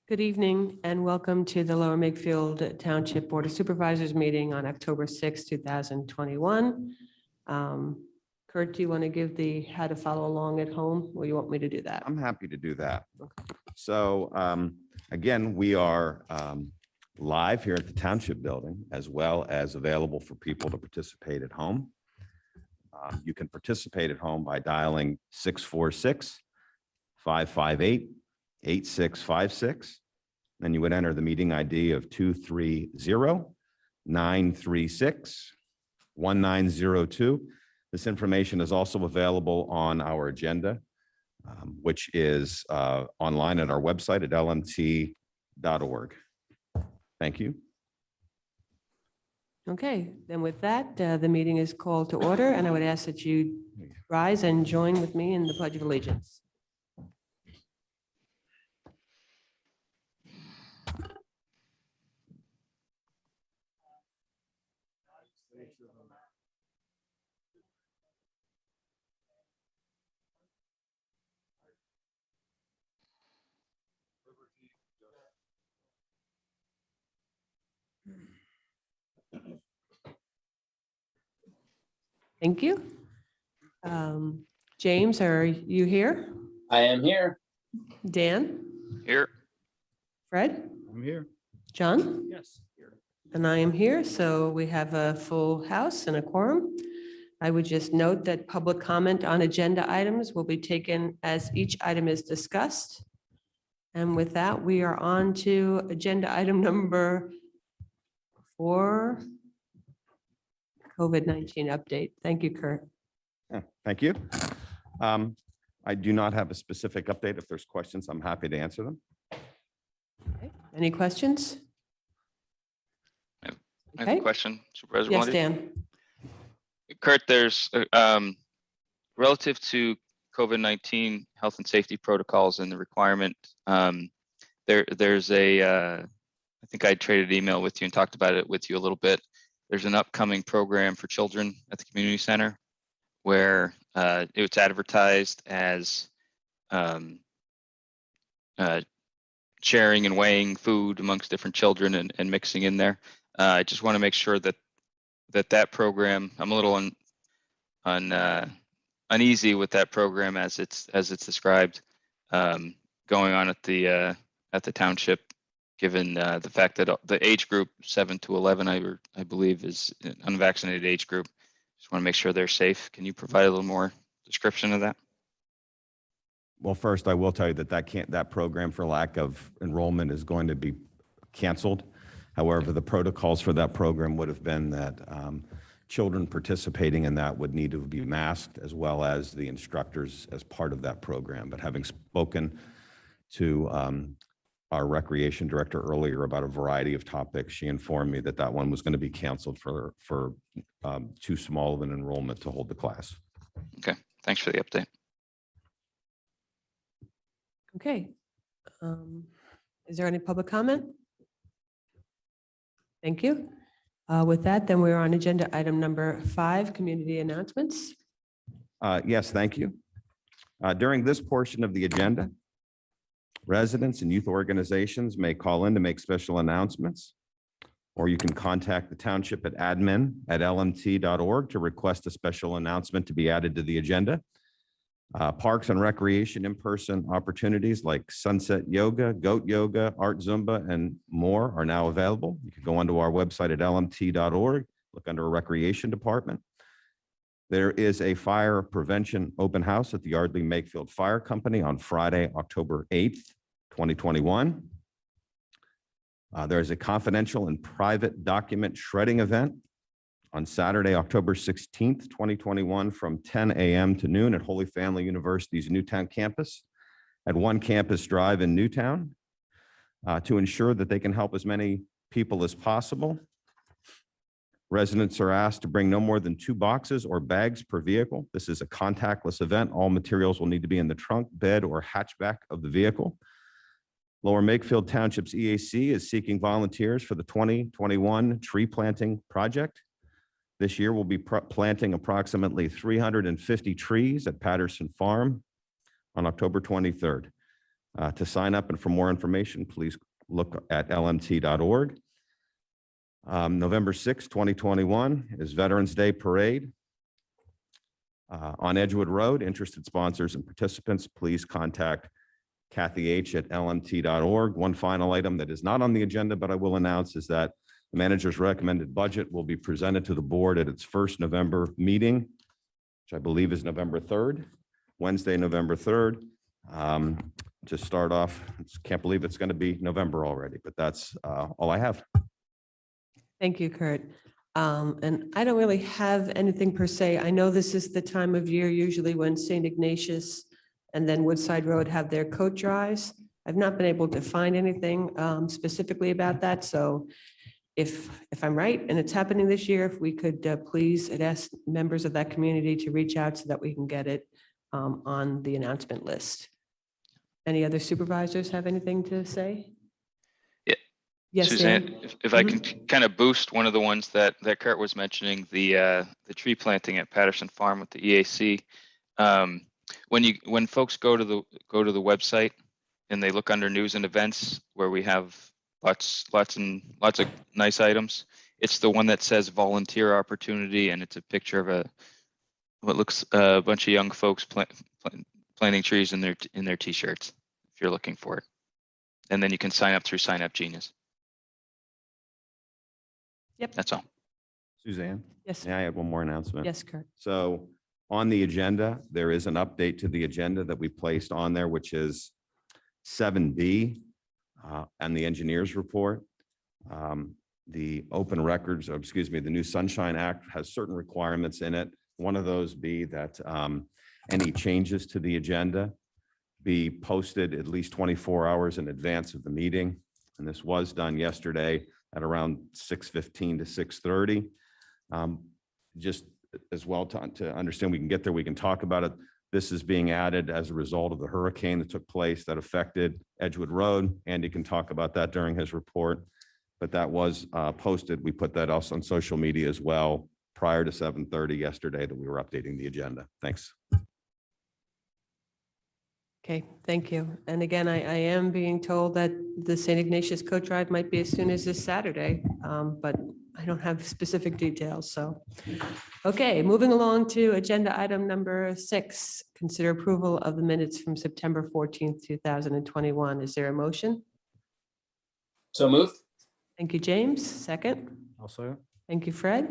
Good evening and welcome to the Lower Makefield Township Board of Supervisors meeting on October 6, 2021. Kurt, do you want to give how to follow along at home, or you want me to do that? I'm happy to do that. So again, we are live here at the Township Building, as well as available for people to participate at home. You can participate at home by dialing 646-558-8656. Then you would enter the meeting ID of 230-936-1902. This information is also available on our agenda, which is online at our website at lmt.org. Thank you. Okay, then with that, the meeting is called to order, and I would ask that you rise and join with me in the Pledge of Allegiance. Thank you. James, are you here? I am here. Dan? Here. Fred? I'm here. John? Yes. And I am here, so we have a full house and a quorum. I would just note that public comment on agenda items will be taken as each item is discussed. And with that, we are on to agenda item number 4, COVID-19 update. Thank you, Kurt. Thank you. I do not have a specific update. If there's questions, I'm happy to answer them. Okay. Any questions? I have a Okay. question, Supervisor. Yes, Blondie. Dan. Kurt, there's relative to COVID-19 health and safety protocols and the requirement. There's I think I traded email with you and talked about it with you a little bit. There's an upcoming program for children at the community center where it's advertised as sharing and weighing food amongst different children and mixing in there. I just want to make sure that program, I'm a little uneasy with that program as it's described going on at the township, given the fact that the age group 7 to 11, I believe, is an unvaccinated age group. Just want to make sure they're safe. Can you provide a little more description of that? Well, first, I will tell you that program, for lack of enrollment, is going to be canceled. However, the protocols for that program would have been that children participating in that would need to be masked, as well as the instructors as part of that program. But having spoken to our recreation director earlier about a variety of topics, she informed me that that one was going to be canceled for too small of an enrollment to hold the class. Okay, thanks for the update. Okay. Is there any public comment? Thank you. With that, then we're on agenda item number 5, community announcements. Yes, thank you. During this portion of the agenda, residents and youth organizations may call in to make special announcements, or you can contact the township at admin@lmt.org to request a special announcement to be added to the agenda. Parks and recreation in-person opportunities like sunset yoga, goat yoga, art Zumba, and more are now available. You can go onto our website at lmt.org, look under a recreation department. There is a fire prevention open house at the Yardley Makefield Fire Company on Friday, October 8th, 2021. There is a confidential and private document shredding event on Saturday, October 16th, 2021, from 10 a.m. to noon at Holy Family University's Newtown campus at One Campus Drive in Newtown. To ensure that they can help as many people as possible, residents are asked to bring no more than 2 boxes or bags per vehicle. This is a contactless event. All materials will need to be in the trunk, bed, or hatchback of the vehicle. Lower Makefield Township's EAC is seeking volunteers for the 2021 tree planting project. This year, we'll be planting approximately 350 trees at Patterson Farm on October 23rd. To sign up and for more information, please look at lmt.org. November 6, 2021 is Veterans Day Parade. On Edgewood Road, interested sponsors and participants, please contact Kathy H. at lmt.org. One final item that is not on the agenda, but I will announce, is that the manager's recommended budget will be presented to the board at its first November meeting, which I believe is November 3rd, Wednesday, November 3rd. To start off, can't believe it's going to be November already, but that's all I have. Thank you, Kurt. And I don't really have anything per se. I know this is the time of year usually when St. Ignatius and then Woodside Road have their coat drives. I've not been able to find anything specifically about that. So if I'm right and it's happening this year, if we could please ask members of that community to reach out so that we can get it on the announcement list. Any other supervisors have anything to say? Yeah. Yes, Suzanne, Dan? if I can kind of boost one of the ones that Kurt was mentioning, the tree planting at Patterson Farm with the EAC. When folks go to the website and they look under news and events where we have lots of nice items, it's the one that says volunteer opportunity, and it's a picture of what looks a bunch of young folks planting trees in their t-shirts, if you're looking for it. And then you can sign up through Sign Up Genius. Yep. That's all. Suzanne? Yes. May I add one more announcement? Yes, Kurt. So on the agenda, there is an update to the agenda that we placed on there, which is 7B and the engineer's report. The open records, or excuse me, the new Sunshine Act has certain requirements in it. One of those be that any changes to the agenda be posted at least 24 hours in advance of the meeting. And this was done yesterday at around 6:15 to 6:30. Just as well to understand, we can get there, we can talk about it. This is being added as a result of the hurricane that took place that affected Edgewood Road. Andy can talk about that during his report, but that was posted. We put that also on social media as well prior to 7:30 yesterday that we were updating the agenda. Thanks. Okay, thank you. And again, I am being told that the St. Ignatius coat drive might be as soon as this Saturday, but I don't have specific details, so. Okay, moving along to agenda item number 6, consider approval of the minutes from September 14th, 2021. Is there a motion? So moved. Thank you, James. Second. Also. Thank you, Fred.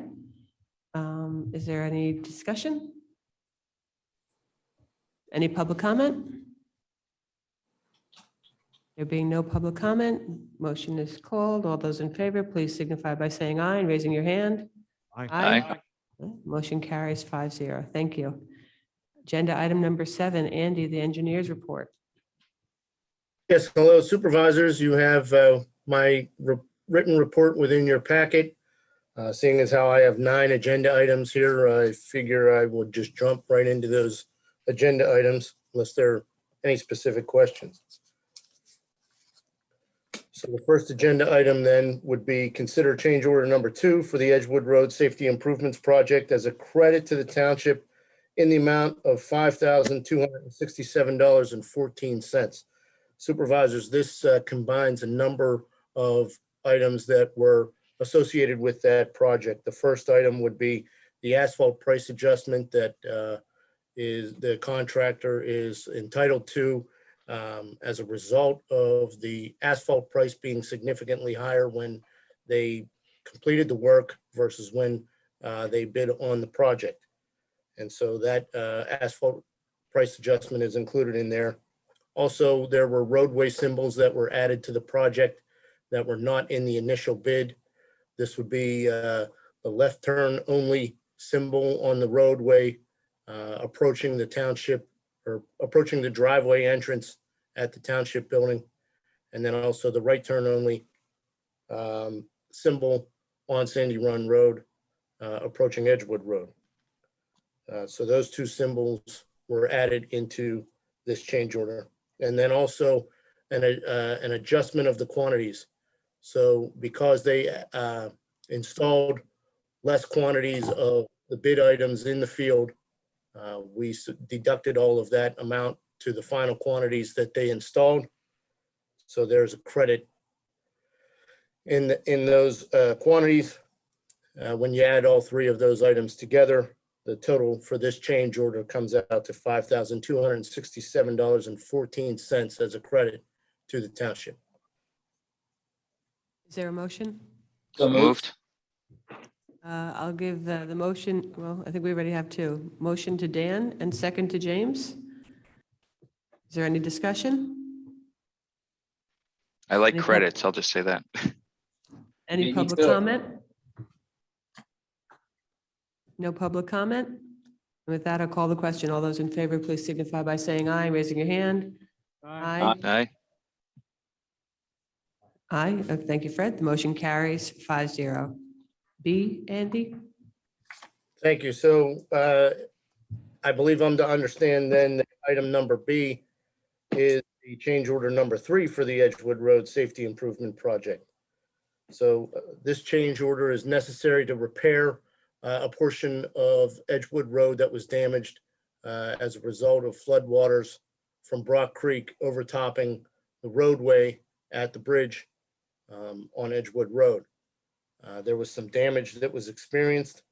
Is there any discussion? Any public comment? There being no public comment, motion is called. All those in favor, please signify by saying aye and raising your hand. Aye. Motion carries 5-0. Thank you. Agenda item number 7, Andy, the engineer's report. Yes, hello supervisors. You have my written report within your packet. Seeing as how I have 9 agenda items here, I figure I will just jump right into those agenda items unless there are any specific questions. So the first agenda item then would be consider change order number 2 for the Edgewood Road Safety Improvements Project as a credit to the township in the amount of $5,267.14. Supervisors, this combines a number of items that were associated with that project. The first item would be the asphalt price adjustment that is the contractor is entitled to as a result of the asphalt price being significantly higher when they completed the work versus when they bid on the project. And so that asphalt price adjustment is included in there. Also, there were roadway symbols that were added to the project that were not in the initial bid. This would be the left turn only symbol on the roadway approaching the township or approaching the driveway entrance at the township building. And then also the right turn only symbol on Sandy Run Road approaching Edgewood Road. So those 2 symbols were added into this change order. And then also an adjustment of the quantities. So because they installed less quantities of the bid items in the field, we deducted all of that amount to the final quantities that they installed. So there's a credit in those quantities. When you add all three of those items together, the total for this change order comes out to $5,267.14 as a credit to the township. Is there a motion? So moved. I'll give the motion, well, I think we already have two. Motion to Dan and second to James. Is there any discussion? I like Any pub- credits, I'll just say that. Any Me public too. comment? No public comment? And with that, I'll call the question. All those in favor, please signify by saying aye, raising your hand. Aye. Aye. Aye. Thank you, Fred. The motion carries 5-0. B, Andy? Thank you. So I believe I'm to understand then that item number B is the change order number 3 for the Edgewood Road Safety Improvement Project. So this change order is necessary to repair a portion of Edgewood Road that was damaged as a result of floodwaters from Brock Creek overtopping the roadway at the bridge on Edgewood Road. There was some damage that was experienced.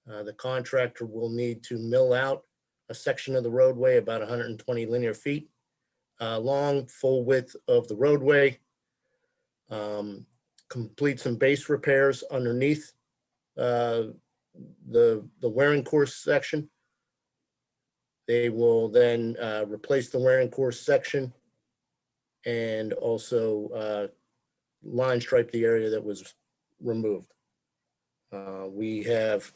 The contractor will need to mill out a section of the roadway about 120 linear feet long, full width of the roadway. Complete some base repairs underneath the wearing course section. They will then replace the wearing course section and also line stripe the area that was removed. We have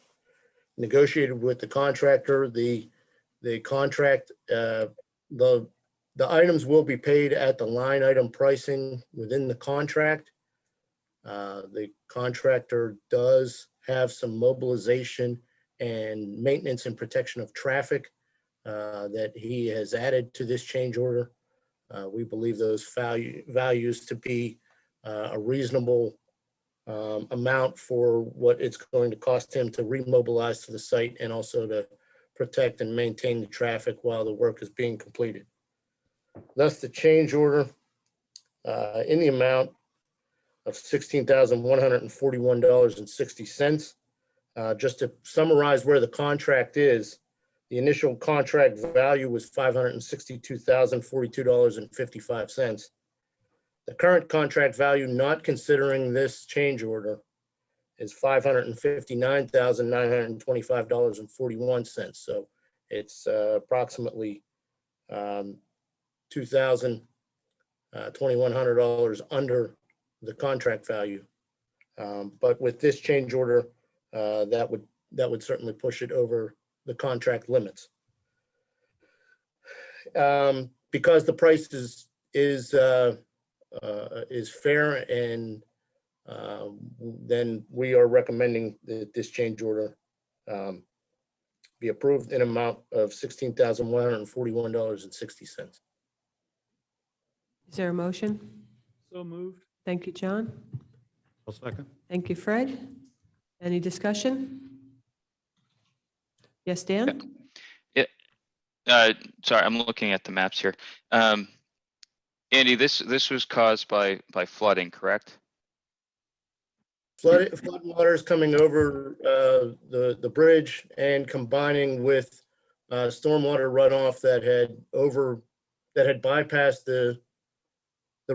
negotiated with the contractor. The contract, the items will be paid at the line item pricing within the contract. The contractor does have some mobilization and maintenance and protection of traffic that he has added to this change order. We believe those values to be a reasonable amount for what it's going to cost him to remobilize to the site and also to protect and maintain the traffic while the work is being completed. Thus, the change order in the amount of $16,141.60. Just to summarize where the contract is, the initial contract value was $562,042.55. The current contract value, not considering this change order, is $559,925.41. So it's approximately $2,100 under the contract value. But with this change order, that would certainly push it over the contract limits. Because the price is fair, and then we are recommending that this change order be approved in amount of $16,141.60. Is there a motion? So moved. Thank you, John. I'll second. Thank you, Fred. Any discussion? Yes, Dan? Sorry, I'm looking at the maps here. Andy, this was caused by flooding, correct? Flood waters coming over the bridge and combining with stormwater runoff that had bypassed the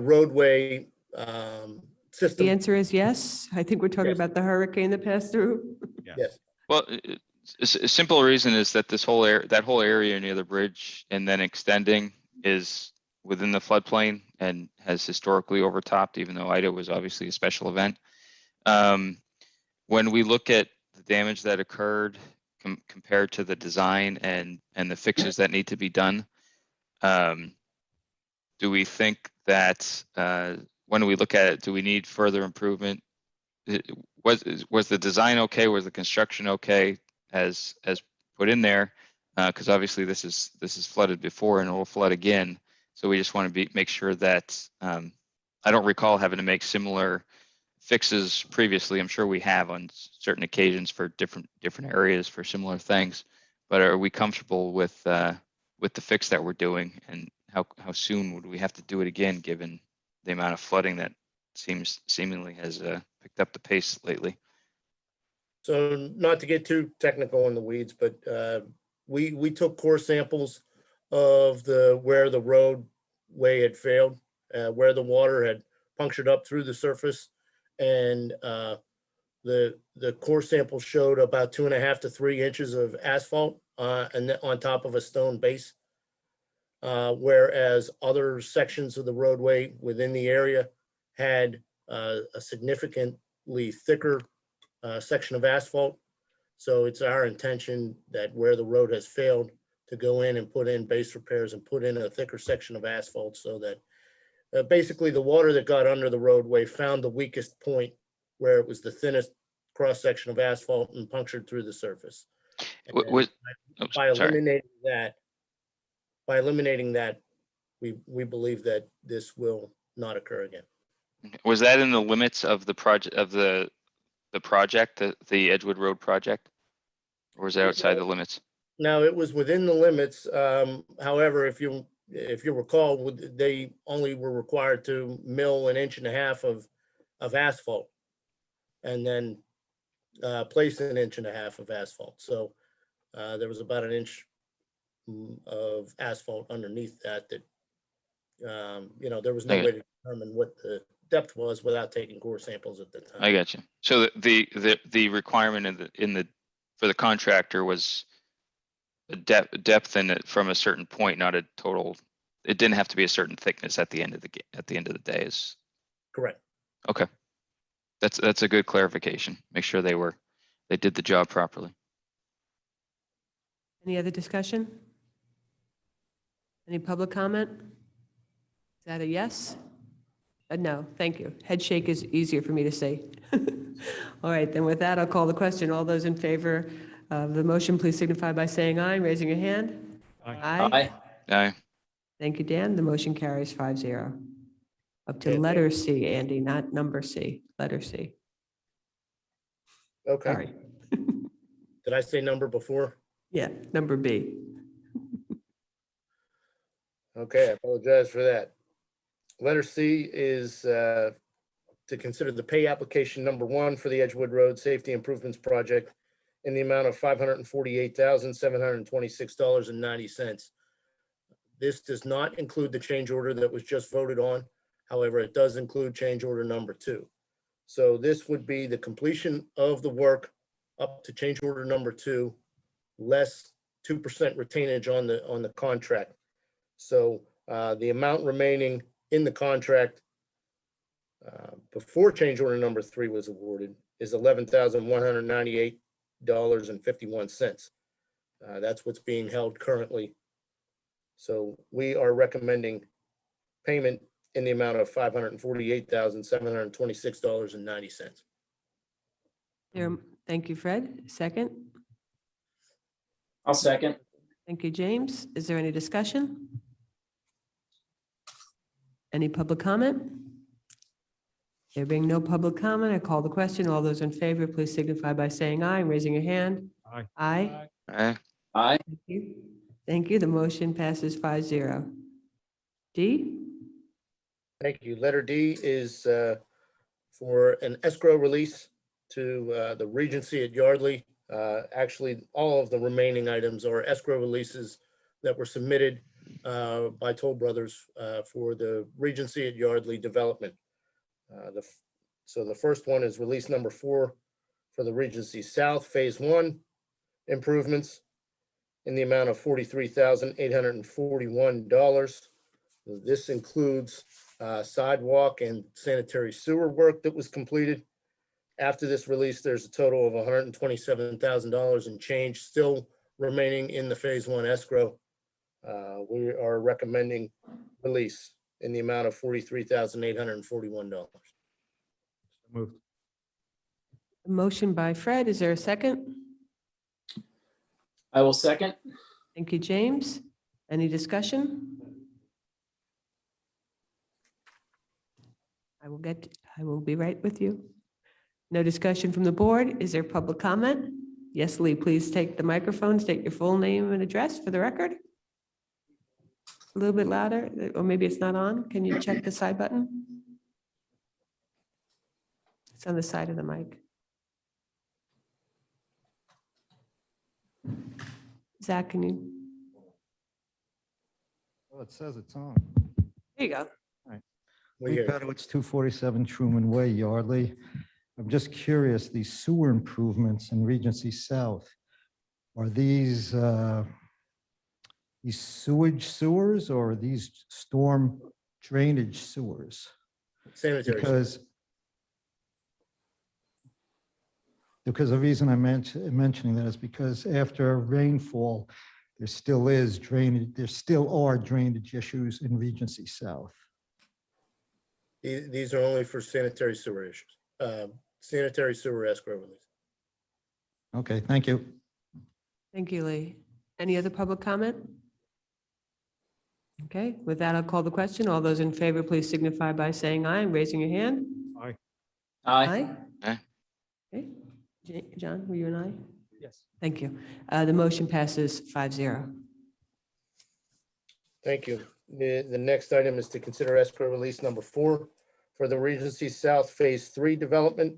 roadway The system. answer is yes. I think we're talking Yes. about the hurricane that passed through. Yes. Well, a simple reason is that that whole area near the bridge and then extending is within the floodplain and has historically overtopped, even though Ida was obviously a special event. When we look at the damage that occurred compared to the design and the fixes that need to be done, do we think that when we look at it, do we need further improvement? Was the design okay? Was the construction okay as put in there? Because obviously this is flooded before and it will flood again. So we just want to make sure that I don't recall having to make similar fixes previously. I'm sure we have on certain occasions for different areas for similar things. But are we comfortable with the fix that we're doing, and how soon would we have to do it again, given the amount of flooding that seemingly has picked up the pace lately. So not to get too technical in the weeds, but we took core samples of where the roadway had failed, where the water had punctured up through the surface. And the core sample showed about 2.5 to 3 inches of asphalt and on top of a stone base. Whereas other sections of the roadway within the area had a significantly thicker section of asphalt. So it's our intention that where the road has failed to go in and put in base repairs and put in a thicker section of asphalt so that basically the water that got under the roadway found the weakest point where it was the thinnest cross section of asphalt and punctured through the surface. Was, By sorry. eliminating that, we believe that this will not occur again. Was that in the limits of the project the Edgewood Road project? Or was that outside the limits? Now, it was within the limits. However, if you recall, they only were required to mill 1.5 inches of asphalt and then place 1.5 inches of asphalt. So there was about 1 inch of asphalt underneath that, there was no Okay. way to determine what the depth was without taking core samples at the time. I got you. So the requirement for the contractor was a depth in it from a certain point, not a total. It didn't have to be a certain thickness at the end of the day. Is Correct. okay. That's a good clarification. Make sure they did the job properly. Any other discussion? Any public comment? Is that a yes? No, thank you. Head shake is easier for me to say. All right, then with that, I'll call the question. All those in favor of the motion, please signify by saying aye and raising your hand. Aye. Aye. Thank you, Dan. The motion carries 5-0. Up to Okay, letter C, Andy, not number C, letter C. Okay. Sorry. Did I say number before? Yeah, number B. Okay, I apologize for that. Letter C is to consider the pay application number 1 for the Edgewood Road Safety Improvements Project in the amount of $548,726.90. This does not include the change order that was just voted on. However, it does include change order number 2. So this would be the completion of the work up to change order number 2, less 2% retainage on the contract. So the amount remaining in the contract before change order number 3 was awarded is $11,198.51. That's what's being held currently. So we are recommending payment in the amount of $548,726.90. Thank you, Fred. Second. I'll second. Thank you, James. Is there any discussion? Any public comment? There being no public comment, I call the question. All those in favor, please signify by saying aye and raising your hand. Aye. Aye. Aye. Aye. Thank you. Thank you. The motion passes 5-0. D? Thank you. Letter D is for an escrow release to the Regency at Yardley. Actually, all of the remaining items are escrow releases that were submitted by Toll Brothers for the Regency at Yardley development. So the first one is release number 4 for the Regency South Phase 1 improvements in the amount of $43,841. This includes sidewalk and sanitary sewer work that was completed. After this release, there's a total of $127,000 in change still remaining in the Phase 1 escrow. We are recommending release in the amount of $43,841. Moved. A motion by Fred. Is there a second? I will second. Thank you, James. Any discussion? I will be right with you. No discussion from the board. Is there public comment? Yes, Lee, please take the microphone, state your full name and address for the record. A little bit louder, or maybe it's not on. Can you check the side button? It's on the side of the mic. Zach, can you, Well, it says it's on. there you go. We Lee hear you. Pedowitz, 247 Truman Way, Yardley. I'm just curious, these sewer improvements in Regency South, are these sewage sewers or are these storm drainage sewers? Sanitary. Because the reason I'm mentioning that is because after rainfall, there still is drainage, there still are drainage issues in Regency South. These are only for sanitary sewer issues, sanitary sewer escrow release. Okay, thank you. Thank you, Lee. Any other public comment? Okay, with that, I'll call the question. All those in favor, please signify by saying aye and raising your hand. Aye. Aye. Aye. Okay. John, were you an aye? Yes. Thank you. The motion passes 5-0. Thank you. The next item is to consider escrow release number 4 for the Regency South Phase 3 development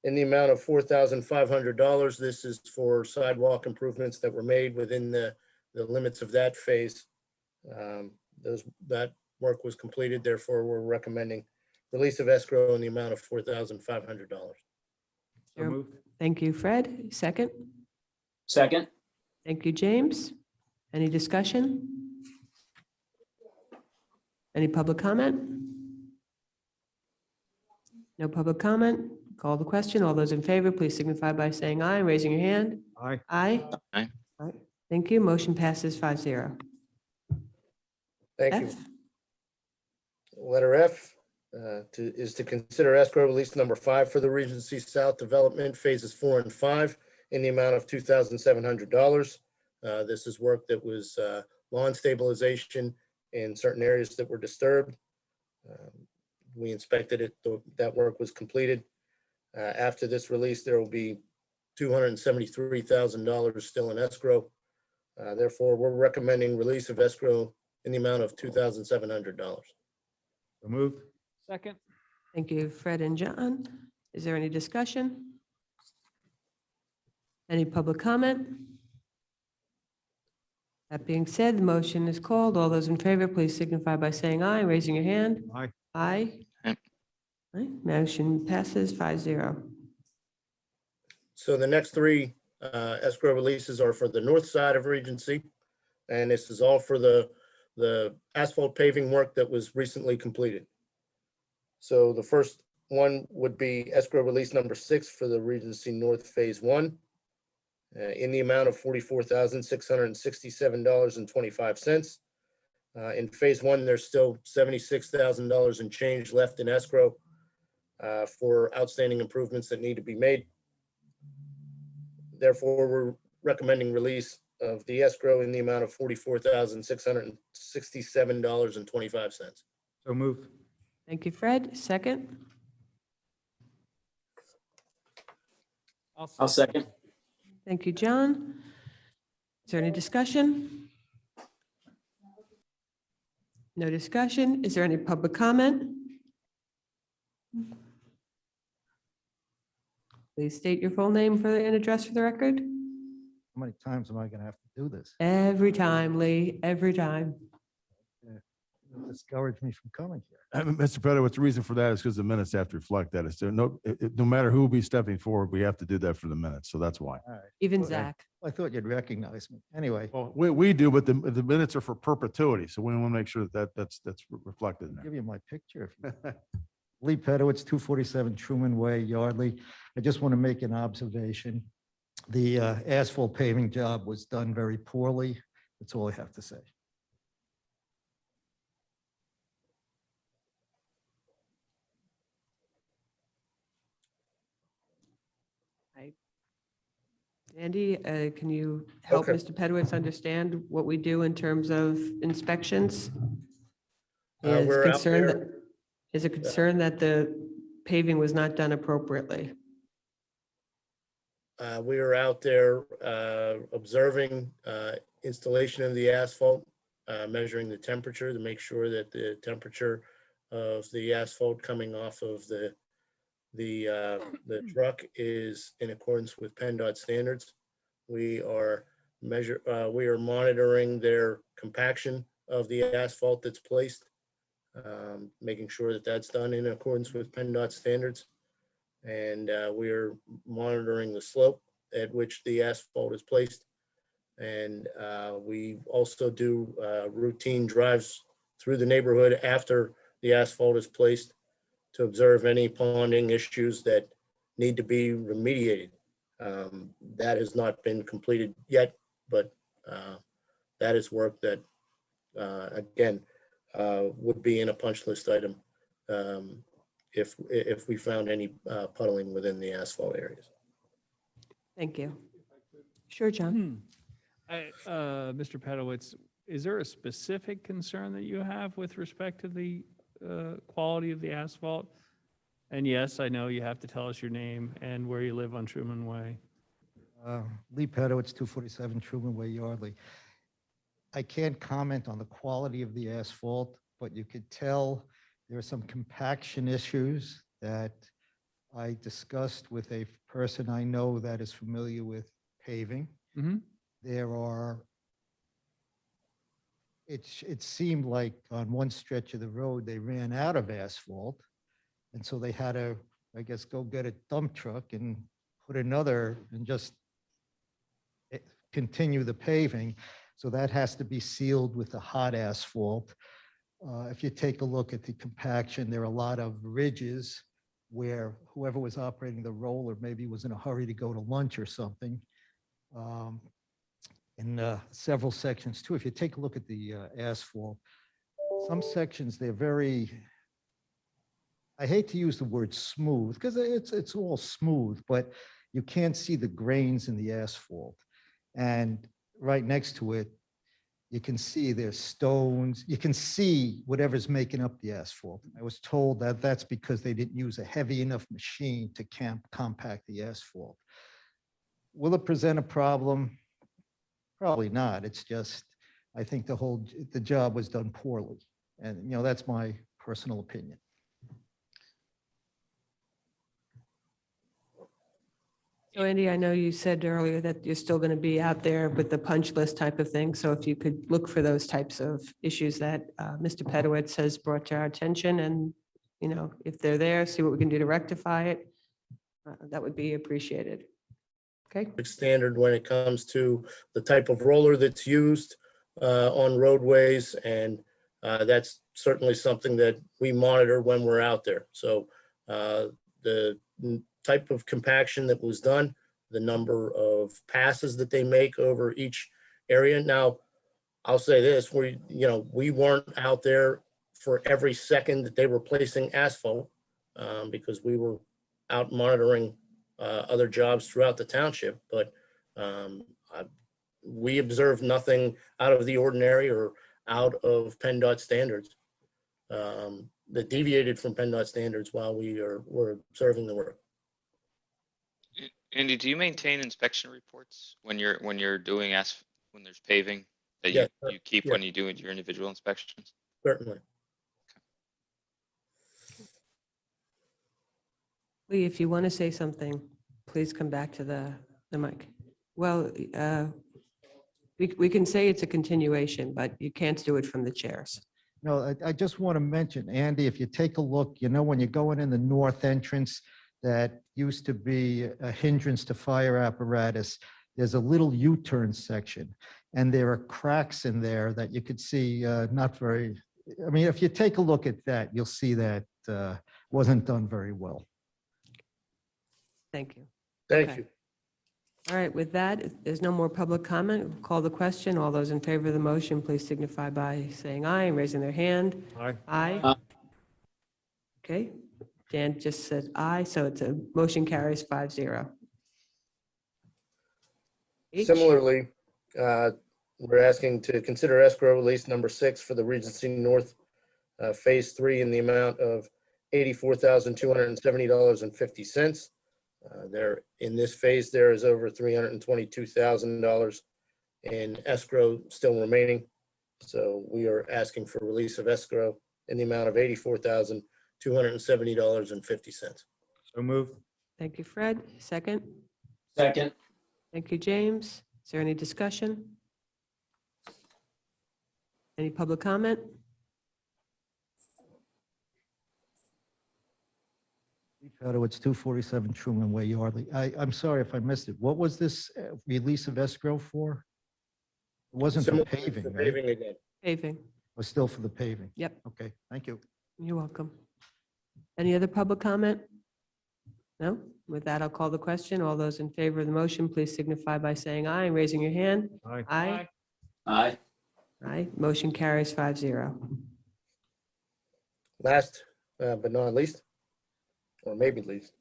in the amount of $4,500. This is for sidewalk improvements that were made within the limits of that phase. That work was completed, therefore we're recommending release of escrow in the amount of $4,500. So moved. Thank you, Fred. Second. Second. Thank you, James. Any discussion? Any public comment? No public comment. Call the question. All those in favor, please signify by saying aye and raising your hand. Aye. Aye. Aye. Aye. Thank you. Motion passes 5-0. Thank you. F. Letter F is to consider escrow release number 5 for the Regency South Development Phases 4 and 5 in the amount of $2,700. This is work that was lawn stabilization in certain areas that were disturbed. We inspected it, that work was completed. After this release, there will be $273,000 still in escrow. Therefore, we're recommending release of escrow in the amount of $2,700. So moved. Second. Thank you, Fred and John. Is there any discussion? Any public comment? That being said, the motion is called. All those in favor, please signify by saying aye and raising your hand. Aye. Aye. Aye. Aye. Motion passes 5-0. So the next 3 escrow releases are for the north side of Regency. And this is all for the asphalt paving work that was recently completed. So the first one would be escrow release number 6 for the Regency North Phase 1 in the amount of $44,667.25. In Phase 1, there's still $76,000 in change left in escrow for outstanding improvements that need to be made. Therefore, we're recommending release of the escrow in the amount of $44,667.25. So moved. Thank you, Fred. Second. I'll second. Thank you, John. Is there any discussion? No discussion. Is there any public comment? Please state your full name and address for the record. How many times am I going to have to do this? Every time, Lee, every time. It'll discourage me from coming here. Mr. Pedowitz, the reason for that is because the minutes have to reflect that. It's no matter who will be stepping forward, we have to do that for the minutes. So that's why. All right. Even Okay. Zach. I thought you'd recognize me. Anyway, Well, we do, but the minutes are for perpetuity. So we want to make sure that that's reflected in I'll there. give you my picture if you want. Lee Pedowitz, 247 Truman Way, Yardley. I just want to make an observation. The asphalt paving job was done very poorly. That's all I have to say. Andy, can you help Okay. Mr. Pedowitz understand what we do in terms of inspections? He is We're out concerned there. that- Is a concern that the paving was not done appropriately. We are out there observing installation of the asphalt, measuring the temperature to make sure that the temperature of the asphalt coming off of the The truck is in accordance with PennDOT standards. We are monitoring their compaction of the asphalt that's placed, making sure that that's done in accordance with PennDOT standards. And we are monitoring the slope at which the asphalt is placed. And we also do routine drives through the neighborhood after the asphalt is placed to observe any ponding issues that need to be remediated. That has not been completed yet, but that is work that, again, would be in a punch list item if we found any puddling within the asphalt areas. Thank you. Sure, John. Mr. Pedowitz, is there a specific concern that you have with respect to the quality of the asphalt? And yes, I know you have to tell us your name and where you live on Truman Way. Lee Pedowitz, 247 Truman Way, Yardley. I can't comment on the quality of the asphalt, but you could tell there are some compaction issues that I discussed with a person I know that is familiar with paving. Mm-hmm. There are, it seemed like on one stretch of the road, they ran out of asphalt. And so they had to, I guess, go get a dump truck and put another and just continue the paving. So that has to be sealed with the hot asphalt. If you take a look at the compaction, there are a lot of ridges where whoever was operating the roller maybe was in a hurry to go to lunch or something. In several sections too, if you take a look at the asphalt, some sections, they're very, I hate to use the word smooth because it's all smooth, but you can't see the grains in the asphalt. And right next to it, you can see there's stones. You can see whatever's making up the asphalt. I was told that that's because they didn't use a heavy enough machine to compact the asphalt. Will it present a problem? Probably not. It's just, I think the job was done poorly. And, you know, that's my personal opinion. So Andy, I know you said earlier that you're still going to be out there with the punch list type of thing. So if you could look for those types of issues that Mr. Pedowitz has brought to our attention and, you know, if they're there, see what we can do to rectify it. That would be appreciated. Okay. Standard when it comes to the type of roller that's used on roadways. And that's certainly something that we monitor when we're out there. So the type of compaction that was done, the number of passes that they make over each area. Now, I'll say this, we weren't out there for every second that they were placing asphalt because we were out monitoring other jobs throughout the township, but we observed nothing out of the ordinary or out of PennDOT standards that deviated from PennDOT standards while were observing the work. Andy, do you maintain inspection reports when you're doing when there's paving that Yeah, you keep yeah. when you do your individual inspections? Certainly. Lee, if you want to say something, please come back to the mic. Well, we can say it's a continuation, but you can't do it from the chairs. No, I just want to mention, Andy, if you take a look, you know, when you're going in the north entrance, that used to be a hindrance to fire apparatus, there's a little U-turn section, and there are cracks in there that you could see not very, I mean, if you take a look at that, you'll see that wasn't done very well. Thank you. Thank Okay. you. All right, with that, if there's no more public comment, we'll call the question. All those in favor of the motion, please signify by saying aye and raising their hand. Aye. Aye. Okay, Dan just said aye, so it's a motion carries 5-0. H? Similarly, we're asking to consider escrow release number 6 for the Regency North Phase 3 in the amount of $84,270.50. There, in this phase, there is over $322,000 in escrow still remaining. So we are asking for release of escrow in the amount of $84,270.50. So moved. Thank you, Fred. Second. Second. Thank you, James. Is there any discussion? Any public comment? Lee Pedowitz, 247 Truman Way, Yardley. I'm sorry if I missed it. What was this release of escrow for? It wasn't for Similar paving, for right? It Paving again. Paving. was still for the paving. Yep. Okay, thank you. You're welcome. Any other public comment? No? With that, I'll call the question. All those in favor of the motion, please signify by saying aye and raising your hand. Aye. Aye. Aye. Aye. Motion carries 5-0. Last but not least, or maybe least,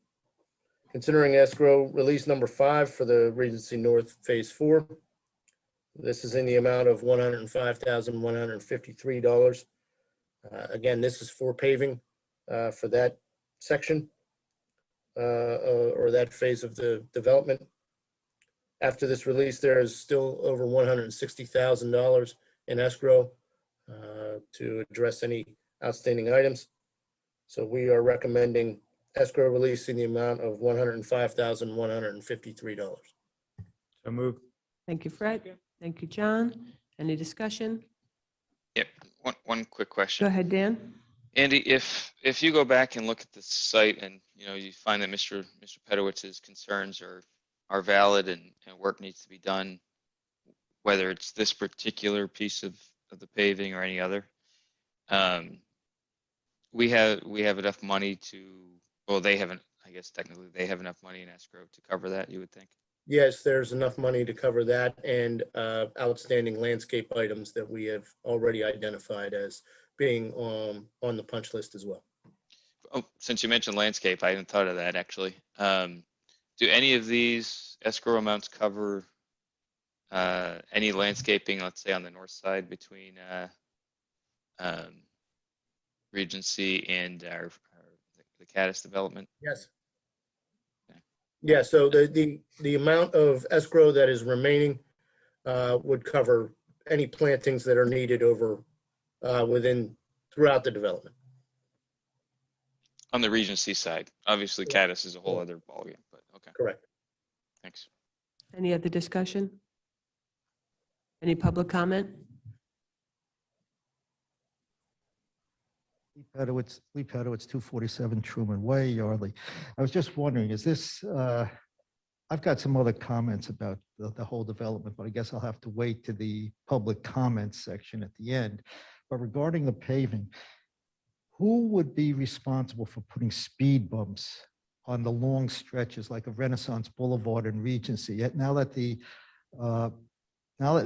considering escrow release number 5 for the Regency North Phase 4. This is in the amount of $105,153. Again, this is for paving for that section or that phase of the development. After this release, there is still over $160,000 in escrow to address any outstanding items. So we are recommending escrow release in the amount of $105,153. So moved. Thank you, Fred. Thank you, John. Any discussion? Yep. One quick Go question. ahead, Dan. Andy, if you go back and look at the site and, you find that Mr. Pedowitz's concerns are valid and work needs to be done, whether it's this particular piece of the paving or any other, we have enough money they haven't, I guess technically they have enough money in escrow to cover that, you would think? Yes, there's enough money to cover that and outstanding landscape items that we have already identified as being on the punch list as well. Oh, since you mentioned landscape, I hadn't thought of that actually. Do any of these escrow amounts cover any landscaping, let's say on the north side between Regency and the Caddis development? Yes. Yeah, so the amount of escrow that is remaining would cover any plantings that are needed over throughout the development. On the Regency side, obviously Caddis is a whole other ballgame, but okay, Correct. thanks. Any other discussion? Any public comment? Lee Pedowitz, 247 Truman Way, Yardley. I was just wondering, is this, I've got some other comments about the whole development, but I guess I'll have to wait to the public comments section at the end. But regarding the paving, who would be responsible for putting speed bumps on the long stretches like of Renaissance Boulevard and Regency? Yet now that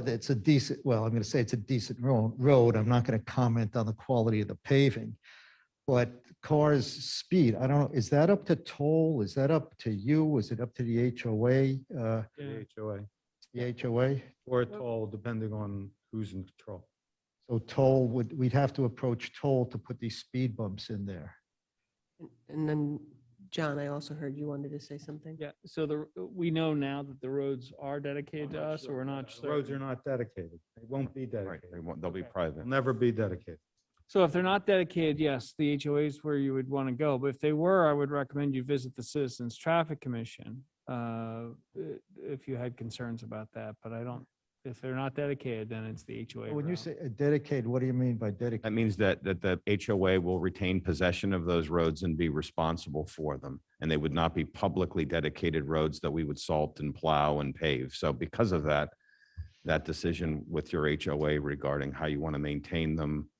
it's a decent, well, I'm going to say it's a decent road. I'm not going to comment on the quality of the paving, but cars' speed, I don't know, is that up to toll? Is that up to you? Is it up to the HOA? The HOA The HOA? or a toll, depending on who's in control. So toll we'd have to approach toll to put these speed bumps in there. And then, John, I also heard you wanted to say something. Yeah, so we know now that the roads are dedicated to us, or we're not The roads are certain. not dedicated. They won't be Right, dedicated. they'll be private. They'll never be dedicated. So if they're not dedicated, yes, the HOA is where you would want to go. But if they were, I would recommend you visit the Citizens Traffic Commission if you had concerns about that. But if they're not dedicated, then it's the HOA. When you route. say dedicated, what do you mean by That dedicated? means that the HOA will retain possession of those roads and be responsible for them. And they would not be publicly dedicated roads that we would salt and plow and pave. So because of that decision with your HOA regarding how you want to maintain them,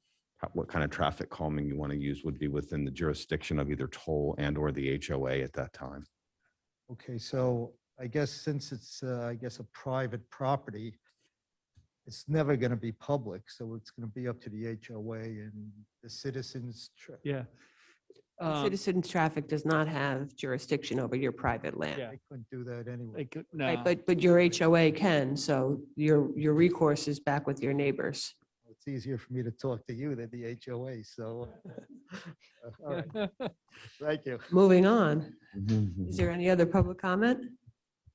what kind of traffic calming you want to use would be within the jurisdiction of either toll and or the HOA at that time. Okay, so I guess since it's, a private property, it's never going to be public, so it's going to be up to the HOA and the citizens. Yeah. Citizens traffic does not have jurisdiction over your private land. Yeah. They couldn't do that anyway. They could- Right, no. but your HOA can, so your recourse is back with your neighbors. It's easier for me to talk to you than the HOA, so. All right, thank you. Moving on. Is there any other public comment?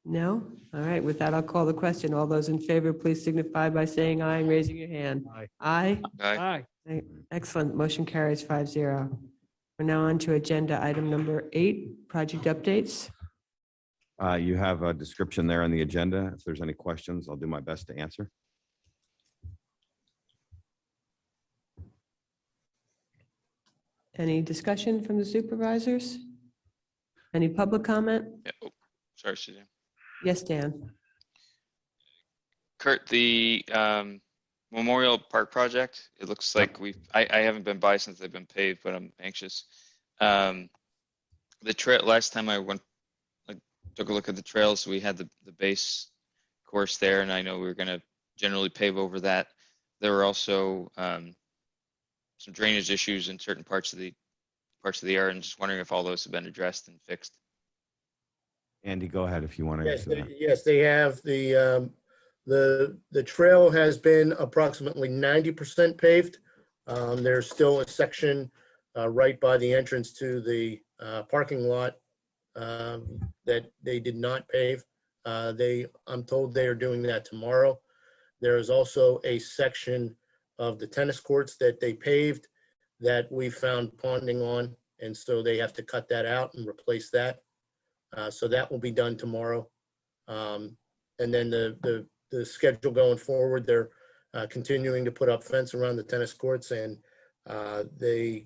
No? All right, with that, I'll call the question. All those in favor, please signify by saying aye and raising your hand. Aye. Aye? Aye. Aye. Excellent. Motion carries 5-0. We're now on to agenda item number 8, project updates. You have a description there on the agenda. If there's any questions, I'll do my best to answer. Any discussion from the supervisors? Any public comment? Yeah. Oh, sorry, Suzanne. Yes, Dan. Kurt, the Memorial Park project, it looks like I haven't been by since they've been paved, but I'm anxious. The trail, last time I went, like, took a look at the trails, we had the base course there, and I know we were gonna generally pave over that. There were also some drainage issues in certain parts of the area, and just wondering if all those have been addressed and fixed. Andy, go ahead if you want to Yes, answer that. yes, they have. The trail has been approximately 90% paved. There's still a section right by the entrance to the parking lot that they did not pave. I'm told they are doing that tomorrow. There is also a section of the tennis courts that they paved that we found ponding on, and so they have to cut that out and replace that. So that will be done tomorrow. And then the schedule going forward, they're continuing to put up fence around the tennis courts, and the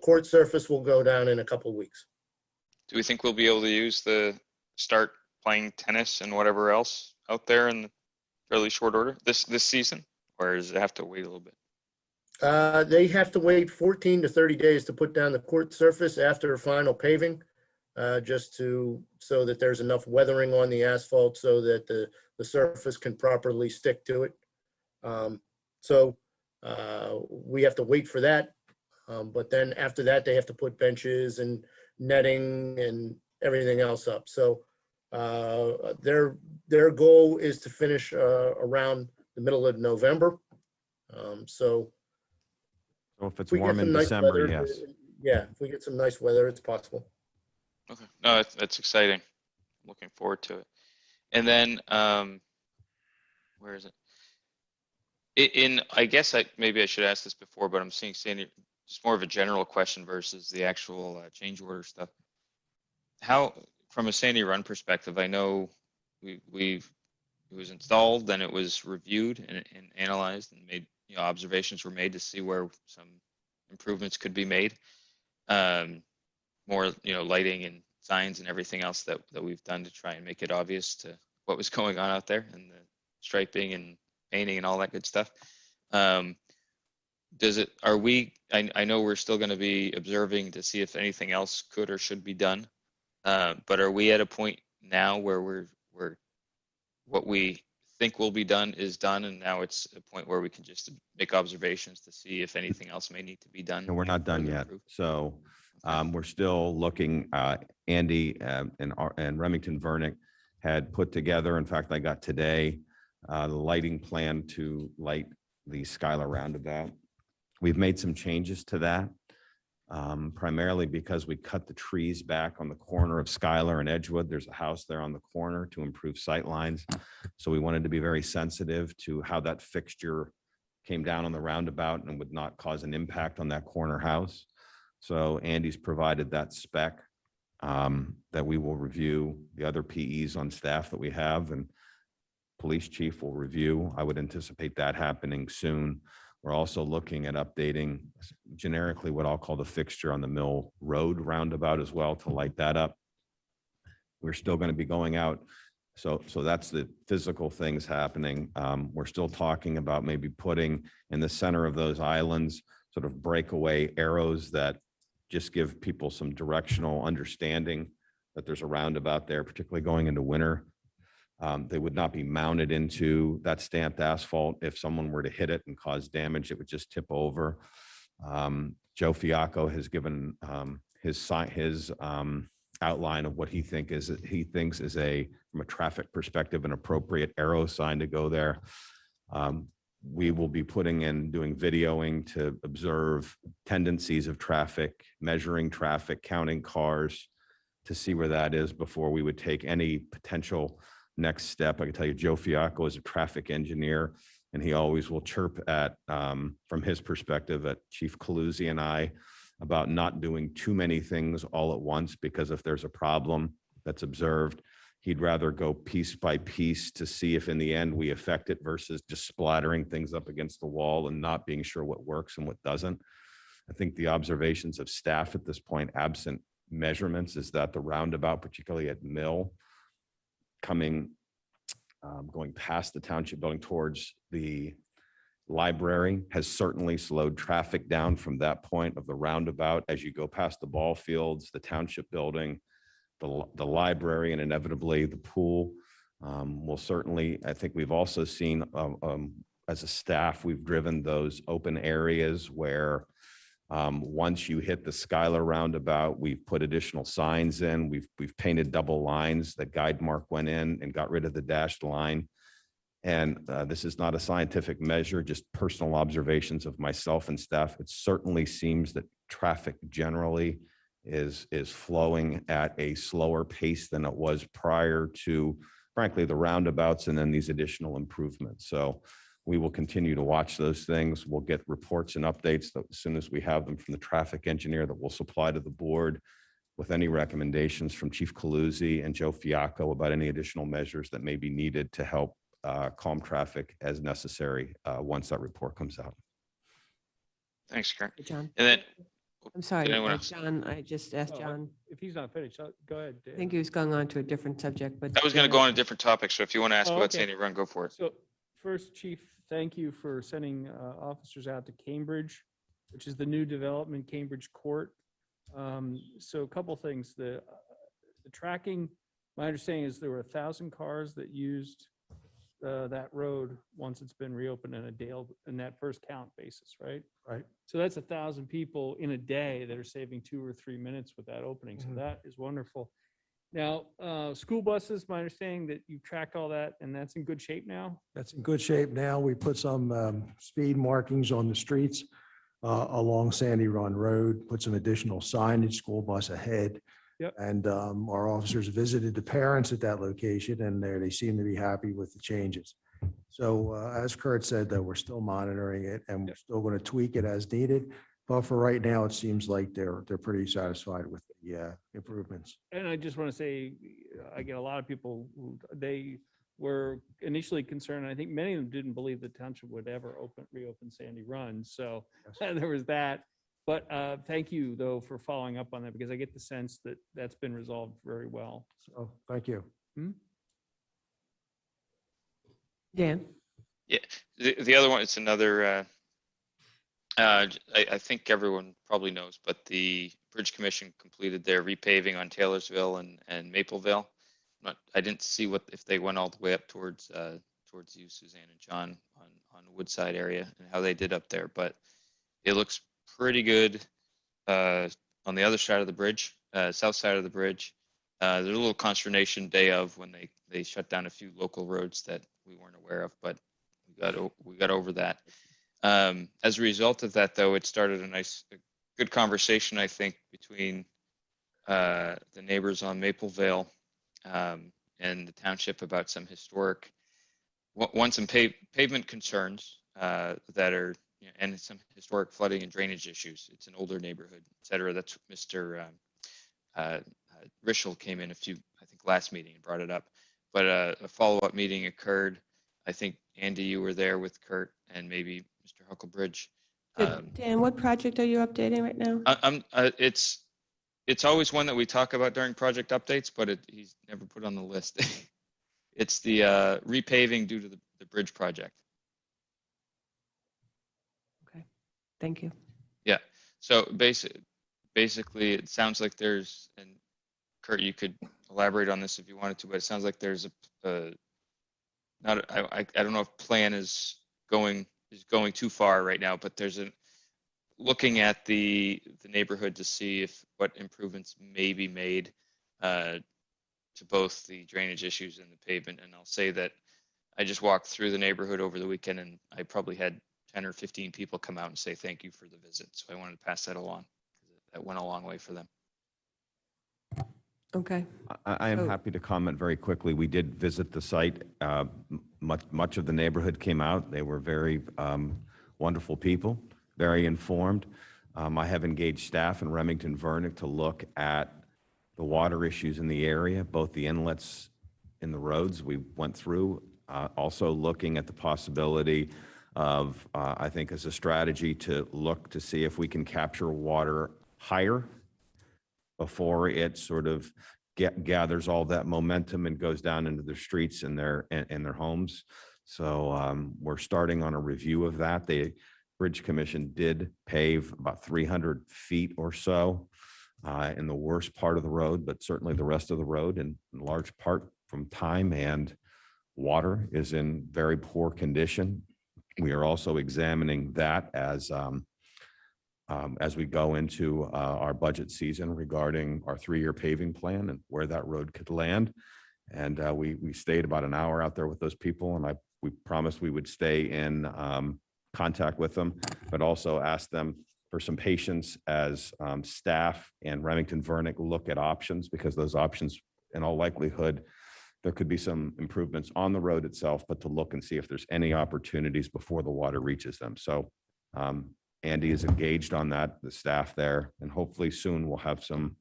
court surface will go down in a couple of weeks. Do we think we'll be able to start playing tennis and whatever else out there in fairly short order this season, or does it have to wait a little bit? They have to wait 14 to 30 days to put down the court surface after final paving, so that there's enough weathering on the asphalt so that the surface can properly stick to it. So we have to wait for that. But then after that, they have to put benches and netting and everything else up. So their goal is to finish around the middle of November. So if it's if we get warm in some nice December, weather, yes. yeah, if we get some nice weather, it's possible. Okay, no, that's exciting. Looking forward to it. And then, where is it? I guess maybe I should ask this before, but I'm seeing Sandy, just more of a general question versus the actual change order stuff. How, from a Sandy Run perspective, I know it was installed, then it was reviewed and analyzed and made, observations were made to see where some improvements could be made. More, lighting and signs and everything else that we've done to try and make it obvious to what was going on out there, and the striping and painting and all that good stuff. I know we're still going to be observing to see if anything else could or should be done. But are we at a point now where we're what we think will be done is done, and now it's a point where we can just make observations to see if anything else may need to be done? And we're not done further yet. improved? So we're still looking. Andy and Remington Vernick had put together, in fact, I got today, the lighting plan to light the Skylar roundabout. We've made some changes to that, primarily because we cut the trees back on the corner of Skylar and Edgewood. There's a house there on the corner to improve sight lines. So we wanted to be very sensitive to how that fixture came down on the roundabout and would not cause an impact on that corner house. So Andy's provided that spec that we will review. The other PEs on staff that we have and police chief will review. I would anticipate that happening soon. We're also looking at updating generically what I'll call the fixture on the Mill Road roundabout as well to light that up. We're still going to be going out. So that's the physical things happening. We're still talking about maybe putting in the center of those islands sort of breakaway arrows that just give people some directional understanding that there's a roundabout there, particularly going into winter. They would not be mounted into that stamped asphalt. If someone were to hit it and cause damage, it would just tip over. Joe Fiacco has given his outline of what he thinks is from a traffic perspective, an appropriate arrow sign to go there. We will be doing videoing to observe tendencies of traffic, measuring traffic, counting cars to see where that is before we would take any potential next step. I can tell you Joe Fiacco is a traffic engineer, and he always will chirp at, from his perspective, at Chief Coluzzi and I about not doing too many things all at once, because if there's a problem that's observed, he'd rather go piece by piece to see if in the end we affect it versus just splattering things up against the wall and not being sure what works and what doesn't. I think the observations of staff at this point, absent measurements, is that the roundabout, particularly at Mill, going past the township building towards the library, has certainly slowed traffic down from that point of the roundabout. As you go past the ball fields, the township building, the library, and inevitably the pool, will certainly, I think we've also seen, as a staff, we've driven those open areas where once you hit the Skylar roundabout, we've put additional signs in. We've painted double lines. The guide mark went in and got rid of the dashed line. And this is not a scientific measure, just personal observations of myself and staff. It certainly seems that traffic generally is flowing at a slower pace than it was prior to, frankly, the roundabouts and then these additional improvements. So we will continue to watch those things. We'll get reports and updates as soon as we have them from the traffic engineer that we'll supply to the board with any recommendations from Chief Coluzzi and Joe Fiacco about any additional measures that may be needed to help calm traffic as necessary once that report comes out. Thanks, Kurt. John, And then, I'm sorry, Did anyone else? John, I just asked Oh, John, If he's not finished, go ahead. I think he was going on to a different subject, but. I was going to go on a different topic, so if you want to ask Oh, about okay. Sandy Run, go for it. So first, Chief, thank you for sending officers out to Cambridge, which is the new development, Cambridge Court. So a couple things, the tracking, my understanding is there were 1,000 cars that used that road once it's been reopened in that first count basis, right? Right. So that's 1,000 people in a day that are saving 2 or 3 minutes with that opening. So that is wonderful. Now, school buses, my understanding that you've tracked all that and that's in good shape now? That's in good shape now. We put some speed markings on the streets along Sandy Run Road, put some additional signage, school bus ahead. Yep. And our officers visited the parents at that location and they seem to be happy with the changes. So as Kurt said, that we're still monitoring it and we're still going to tweak it as needed. But for right now, it seems like they're pretty satisfied with the improvements. And I just want to say, I get a lot of people who they were initially concerned. I think many of them didn't believe the township would ever reopen Sandy Run. So there was that. But thank you, though, for following up on that, because I get the sense that that's been resolved very well. So thank you. Dan, Yeah, the other one, it's another, I think everyone probably knows, but the Bridge Commission completed their repaving on Taylorsville and Mapleville. I didn't see if they went all the way up towards you, Suzanne and John, on the Woodside area and how they did up there, but it looks pretty good on the other side of the bridge, south side of the bridge. There's a little consternation day of when they shut down a few local roads that we weren't aware of, but we got over that. As a result of that, though, it started a good conversation, I think, between the neighbors on Mapleville and the township about some historic, some pavement concerns that are, and some historic flooding and drainage issues. It's an older neighborhood, et cetera. That's Mr. Rischel came in I think last meeting and brought it up. But a follow-up meeting occurred. I think, Andy, you were there with Kurt and maybe Mr. Hucklebridge. Dan, what project are you updating right now? It's always one that we talk about during project updates, but he's never put on the list. It's the repaving due to the bridge project. Okay, thank you. Yeah. So basically, it sounds like there's, and Kurt, you could elaborate on this if you wanted to, but it sounds like there's I don't know if plan is going too far right now, but there's looking at the neighborhood to see what improvements may be made to both the drainage issues and the pavement. And I'll say that I just walked through the neighborhood over the weekend and I probably had 10 or 15 people come out and say thank you for the visit. So I wanted to pass that along. That went a long way for them. Okay, I am happy to comment very quickly. We did visit the site. Much of the neighborhood came out. They were very wonderful people, very informed. I have engaged staff in Remington Vernick to look at the water issues in the area, both the inlets in the roads we went through, also looking at the possibility of, I think as a strategy to look to see if we can capture water higher before it sort of gathers all that momentum and goes down into the streets and their homes. So we're starting on a review of that. The Bridge Commission did pave about 300 feet or so in the worst part of the road, but certainly the rest of the road, in large part from time and water, is in very poor condition. We are also examining that as we go into our budget season regarding our 3-year paving plan and where that road could land. And we stayed about an hour out there with those people, and we promised we would stay in contact with them, but also ask them for some patience as staff and Remington Vernick look at options, because those options, in all likelihood, there could be some improvements on the road itself, but to look and see if there's any opportunities before the water reaches them. So Andy is engaged on that, the staff there, and hopefully soon we'll have some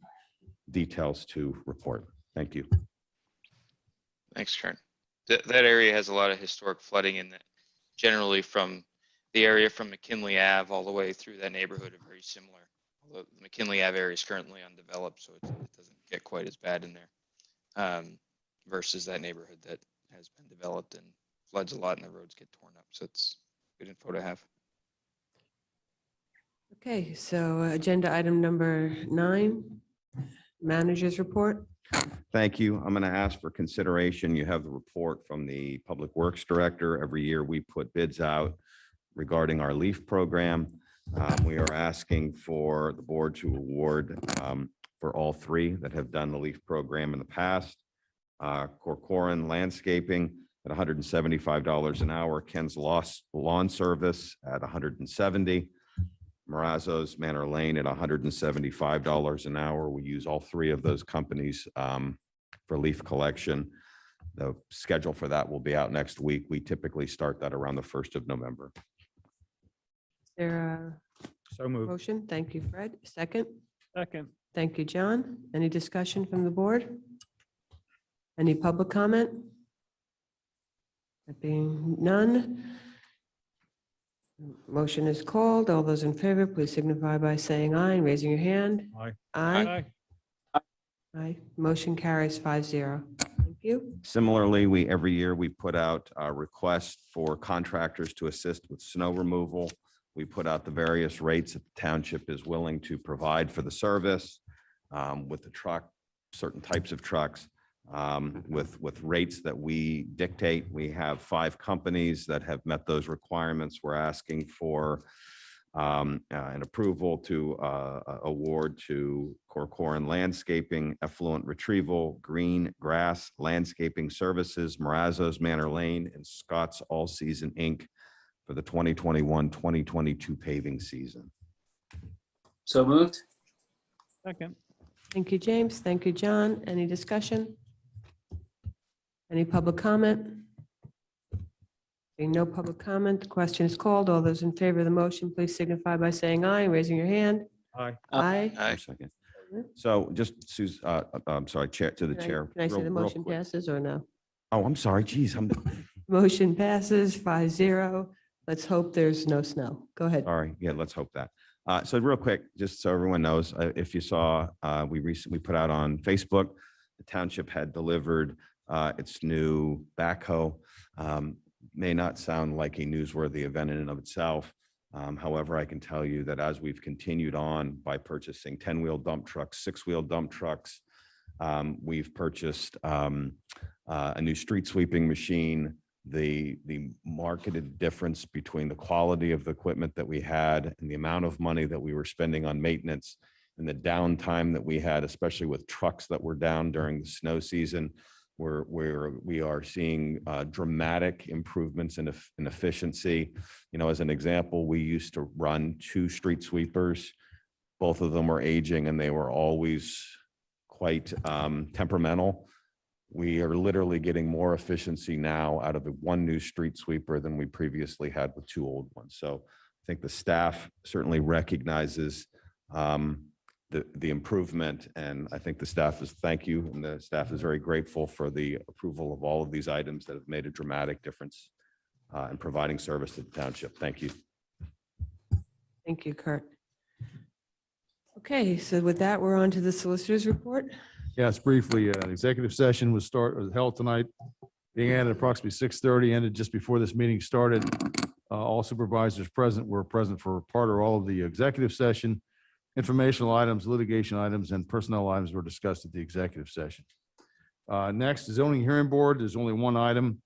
details to report. Thank you. Thanks, Karen. That area has a lot of historic flooding in that. Generally from the area from McKinley Ave all the way through that neighborhood are very similar. Although the McKinley Ave area is currently undeveloped, so it doesn't get quite as bad in there. Versus that neighborhood that has been developed and floods a lot and the roads get torn up. So it's good info to have. Okay, so agenda item number 9, managers report. Thank you. I'm going to ask for consideration. You have the report from the Public Works Director. Every year we put bids out regarding our LEAF program. We are asking for the board to award for all 3 that have done the LEAF program in the past. Corcoran Landscaping at $175 an hour, Ken's Lawn Service at $170, Marazzo's Manor Lane at $175 an hour. We use all 3 of those companies for leaf collection. The schedule for that will be out next week. We typically start that around the 1st of November. Is there So a moved. motion? Thank you, Fred. Second? Second. Thank you, John. Any discussion from the board? Any public comment? There being none. Motion is called. All those in favor, please signify by saying aye and raising your hand. Aye. Aye. Aye. Motion carries 5-0. Thank you. Similarly, every year we put out a request for contractors to assist with snow removal. We put out the various rates that the township is willing to provide for the service with the truck, certain types of trucks. With rates that we dictate. We have 5 companies that have met those requirements. We're asking for an approval to award to Corcoran Landscaping, Effluent Retrieval, Green Grass Landscaping Services, Marazzo's Manor Lane, and Scott's All Season Inc. for the 2021-2022 paving season. So moved. Second. Thank you, James. Thank you, John. Any discussion? Any public comment? Being no public comment, the question is called. All those in favor of the motion, please signify by saying aye and raising your hand. Aye. Aye. Aye. For a second. So just, Susan, I'm sorry, Chair, to the chair. Can I say real- the real motion quick. passes or no? Oh, I'm sorry. Geez, Motion passes 5-0. Let's hope there's no snow. Go ahead. sorry. Yeah, let's hope that. So real quick, just so everyone knows, if you saw, we recently put out on Facebook, the township had delivered its new backhoe. May not sound like a newsworthy event in and of itself. However, I can tell you that as we've continued on by purchasing 10-wheel dump trucks, 6-wheel dump trucks, we've purchased a new street sweeping machine. The marketed difference between the quality of the equipment that we had and the amount of money that we were spending on maintenance and the downtime that we had, especially with trucks that were down during the snow season, we are seeing dramatic improvements in efficiency. You know, as an example, we used to run 2 street sweepers. Both of them were aging and they were always quite temperamental. We are literally getting more efficiency now out of the 1 new street sweeper than we previously had with 2 old ones. So think the staff certainly recognizes the improvement, and I think the staff is, thank you, and the staff is very grateful for the approval of all of these items that have made a dramatic difference in providing service to the township. Thank you. Thank you, Kurt. Okay, so with that, we're on to the solicitor's report. Yes, briefly, an executive session was held tonight, began at approximately 6:30, ended just before this meeting started. All supervisors present were present for part or all of the executive session. Informational items, litigation items, and personnel items were discussed at the executive session. Next, zoning hearing board, there's only one item.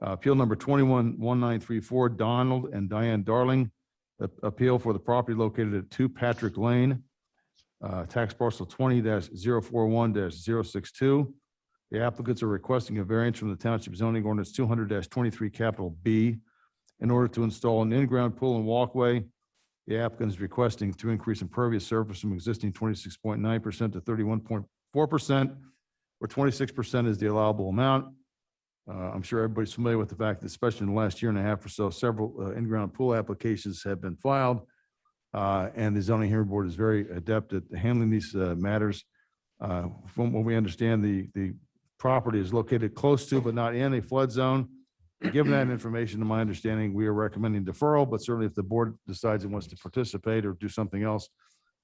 Appeal number 211934, Donald and Diane Darling, appeal for the property located at 2 Patrick Lane, tax parcel 20-041-062. The applicants are requesting a variance from the Township zoning ordinance 200-23 capital B in order to install an in-ground pool and walkway. The applicant is requesting to increase impervious surface from existing 26.9% to 31.4%, where 26% is the allowable amount. I'm sure everybody's familiar with the fact that, especially in the last year and a half or so, several in-ground pool applications have been filed, and the zoning hearing board is very adept at handling these matters. From what we understand, the property is located close to, but not in, a flood zone. Given that information, to my understanding, we are recommending deferral, but certainly if the board decides it wants to participate or do something else,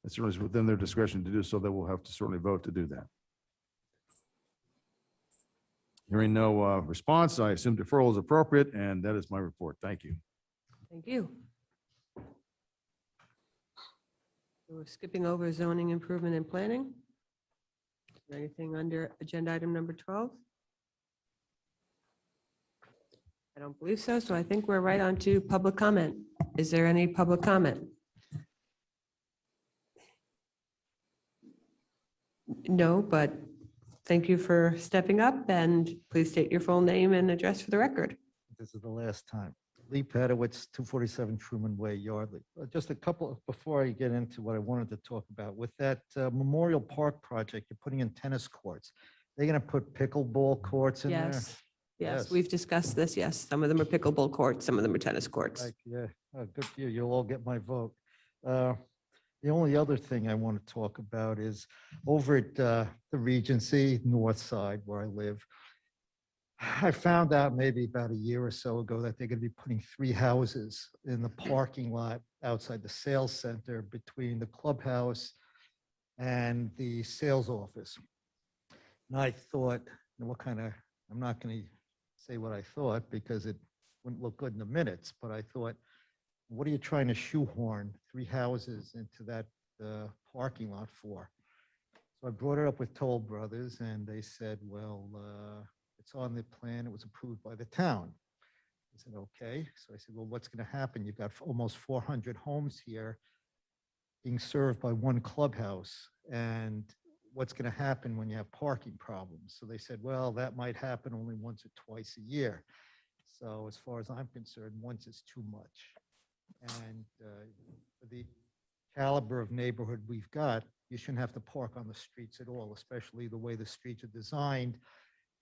it certainly is within their discretion to do so. That we'll have to certainly vote to do that. Hearing no response, I assume deferral is appropriate, and that is my report. Thank you. Thank you. We're skipping over zoning improvement and planning. Is there anything under agenda item number 12? I don't believe so, so I think we're right on to public comment. Is there any public comment? No, but thank you for stepping up, and please state your full name and address for the record. This is the last time. Lee Pedowitz, 247 Truman Way, Yardley. Just a couple, before I get into what I wanted to talk about, with that Memorial Park project, you're putting in tennis courts. They're going to put pickleball courts in there? Yes, Yes. yes, we've discussed this, yes. Some of them are pickleball courts, some of them are tennis courts. Yeah, good for you. You'll all get my vote. The only other thing I want to talk about is over at the Regency North Side where I live. I found out maybe about a year or so ago that they're going to be putting 3 houses in the parking lot outside the sales center between the clubhouse and the sales office. And I thought, what kind of, I'm not going to say what I thought because it wouldn't look good in the minutes, but I thought, what are you trying to shoehorn 3 houses into that parking lot for? So I brought it up with Toll Brothers and they said, well, it's on the plan. It was approved by the town. I said, okay. So I said, well, what's going to happen? You've got almost 400 homes here being served by one clubhouse. And what's going to happen when you have parking problems? So they said, well, that might happen only once or twice a year. So as far as I'm concerned, once is too much. And for the caliber of neighborhood we've got, you shouldn't have to park on the streets at all, especially the way the streets are designed.